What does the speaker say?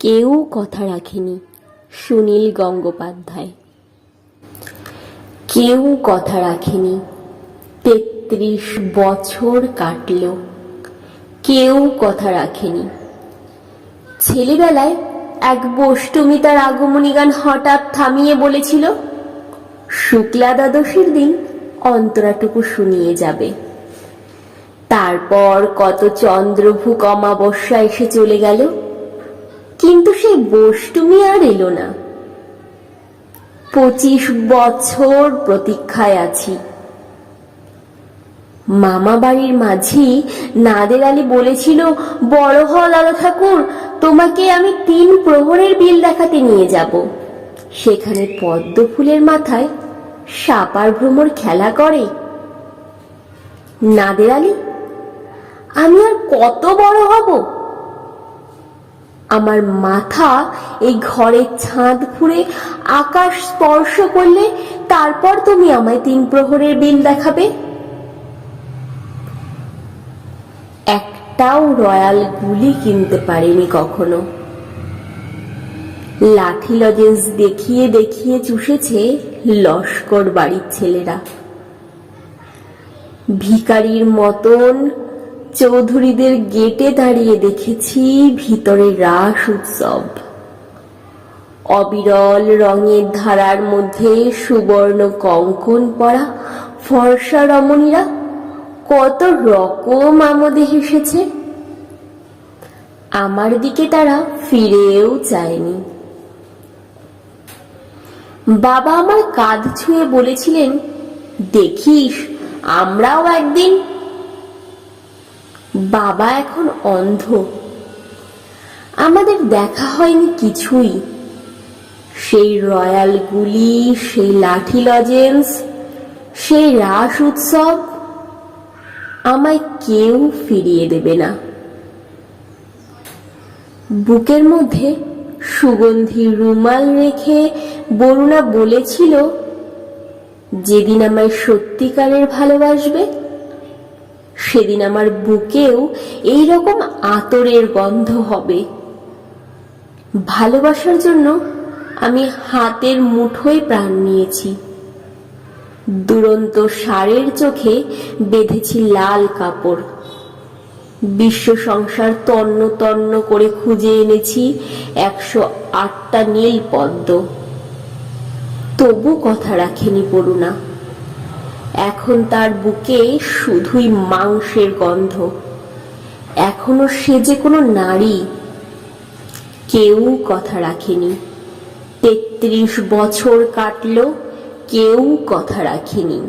কেউ কথা রাখেনি। সুনীল গঙ্গোপাধ্যায়। কেউ কথা রাখেনি। ৩৩ বছর কাটল, কেউ কথা রাখেনি। ছেলেবেলায় এক বষ্টমী তার আগমনী গান হঠাৎ থামিয়ে বলেছিল, শুক্লা দ্বাদশীর দিন অন্তরাটুকু শুনিয়ে যাবে। তারপর কত চন্দ্রভুক অমাবস্যা এসে চলে গেল, কিন্তু সেই বষ্টমী আর এলো না। ২৫ বছর প্রতীক্ষায় আছি। মামা বাড়ির মাঝি নাদের আলী বলেছিল, বড় হও দাদা ঠাকুর, তোমাকে আমি ৩ প্রহরের বিল দেখাতে নিয়ে যাব। সেখানে পদ্ম ফুলের মাথায় সাপার ভ্রমর খেলা করে। নাদের আলী, আমি আর কত বড় হব? আমার মাথা এই ঘরের ছাদ ফুঁড়ে আকাশ স্পর্শ করলে তারপর তুমি আমায় ৩ প্রহরের বিল দেখাবে। একটাও রয়্যাল গুলি কিনতে পারিনি কখনো। লাঠি লজেন্স দেখিয়ে দেখিয়ে চুষেছে লস্কর বাড়ির ছেলেরা। ভিখারির মতন চৌধুরীদের গেটে দাঁড়িয়ে দেখেছি ভিতরে রাস উৎসব। অবিরল রঙের ধারার মধ্যে সুবর্ণ কঙ্কন পরা ফর্সা রমণীরা কত রকম আমোদে হেসেছে। আমার দিকে তারা ফিরেও চায়নি। বাবা আমার কাঁধ ছুঁয়ে বলেছিলেন, দেখিস আমরাও একদিন। বাবা এখন অন্ধ, আমাদের দেখা হয়নি কিছুই। সেই রয়্যাল গুলি, সেই লাঠি লজেন্স, সেই রাস উৎসব আমায় কেউ ফিরিয়ে দেবে না। বুকের মধ্যে সুগন্ধি রুমাল রেখে বরুণা বলেছিল, যেদিন আমায় সত্যিকারের ভালোবাসবে সেদিন আমার বুকেও এইরকম আতরের গন্ধ হবে। ভালোবাসার জন্য আমি হাতের মুঠোয় প্রাণ নিয়েছি। দুরন্ত ষাঁড়ের চোখে বেঁধেছি লাল কাপড়। বিশ্ব সংসার তন্ন তন্ন করে খুঁজে এনেছি ১০৮টা নীল পদ্ম। তবু কথা রাখেনি বরুণা। এখন তার বুকে শুধুই মাংসের গন্ধ। এখনো সে যে কোনো নারী। কেউ কথা রাখেনি। ৩৩ বছর কাটল, কেউ কথা রাখেনি।